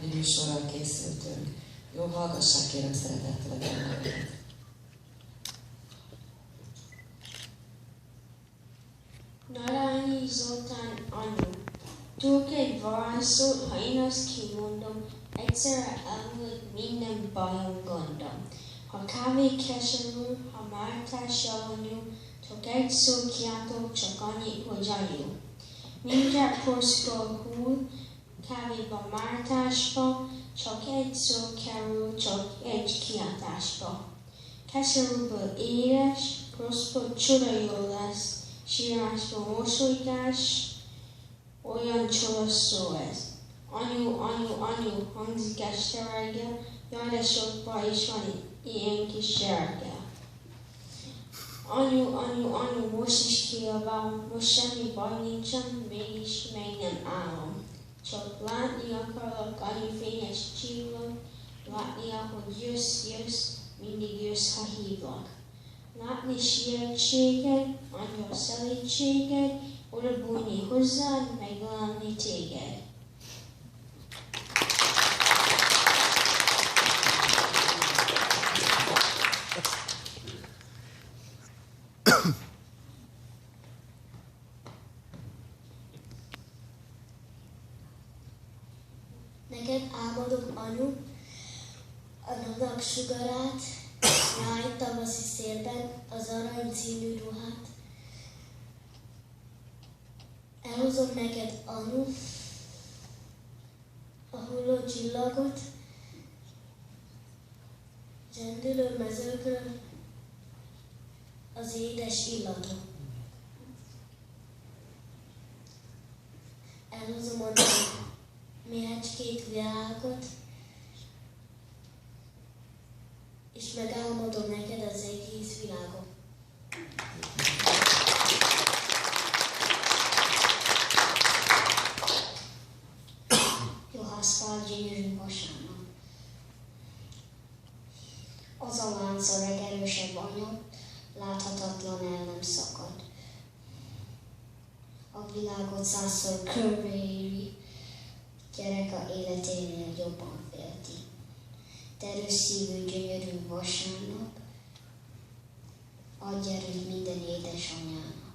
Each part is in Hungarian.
Ünnepi műsorral készültünk. Jó, hallgassák kérem szeretettel a bennünket. Narányi Zoltán anyu. Tudok egy varázsszót, ha én azt kimondom, egyszerre elmúlik minden bajom, gondom. Ha kávé keserű, ha mártás javanyú, csak egy szó kiáltok, csak annyi, hogy anyu. Mindjárt porszkol hull, kávéba mártásba, csak egy szó kerül, csak egy kiáltásba. Keserűből éles, rosszból csoda jó lesz, sírásból mosolygás, olyan csoda szó ez. Anyu, anyu, anyu, hangzik este reggel, jaj, de sok baj is van ilyen kis zsergel. Anyu, anyu, anyu, most is kiabálom, most semmi baj nincsen, mégis még nem állom. Csak látni akarlak, anyu fényes csillag, látni, ahogy jössz, mindig jössz, ha hívlak. Látni sietséged, anyu szelídséged, oda bújni hozzád, megölelni téged. Neked álmodok, anyu, a napsugarát, nyári tavaszi szélben az arany színű ruhát. Elhozom neked, anyu, a hulló csillagot, zsendülő mezőkről az édes illatot. Elhozom a méhecskét virágot, és megálmodom neked az egész világot. Juhászfál gyönyörű vasárnap. Az a lánc a legerősebb anyag, láthatatlan el nem szakad. A világot százszor körbeéri, gyerek a életénél jobban félti. Terős szívű, gyönyörű vasárnap, adj erőt minden édesanyának.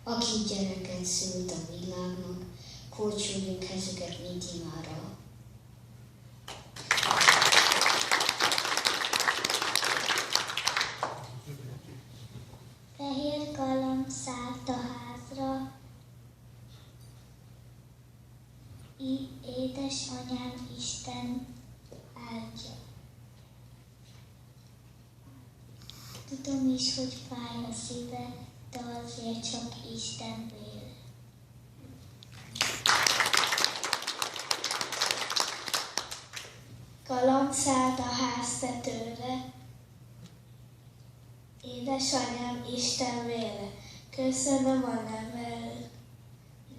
Aki gyereket szült a világnak, korcsoljunk kezüket mint imára. Fehér galamb szállt a házra, édesanyám Isten áldja. Tudom is, hogy fáj a szíve, de azért csak Isten vél. Galamb szállt a háztetőre, édesanyám Isten véle. Köszönöm a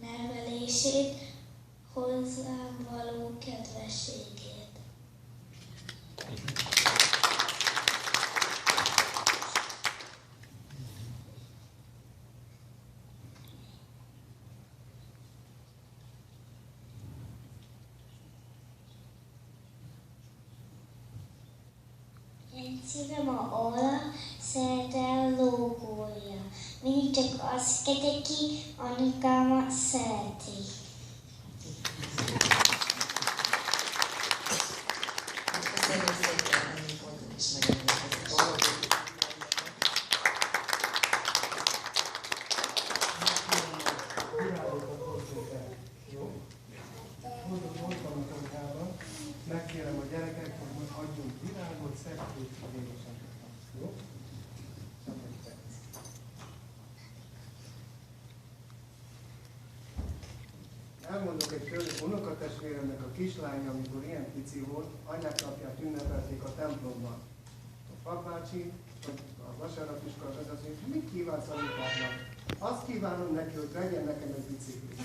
nevelését, hozzám való kedvességét. Én szívem a óra, szeretem lógója. Mindig csak azt kedeki, anyukámat szereti. Köszönjük szépen, ennyi volt, és megengedett a dolgot. Megkérem a gyerekek, hogy most adjunk virágot, szeptét, édesanyának. Jó? Elmondok egy történetet. Unokatestvéremnek a kislánya, amikor ilyen pici volt, anyák napját ünnepelték a templomban. A papbácsi, a vasárnapiskola vezető, hogy mit kívánsz anyukának? Azt kívánom neki, hogy vegyen nekem egy biciklit.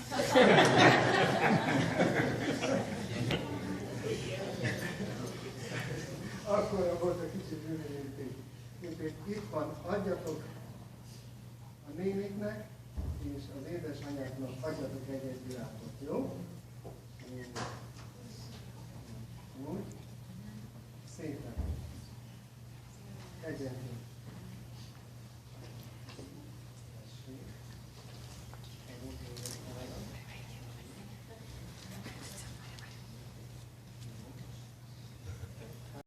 Akkor volt a kicsit hűvényíték. Itt van, adjatok a néniknek, és az édesanyáknak adjatok egy virágot, jó? egyenként.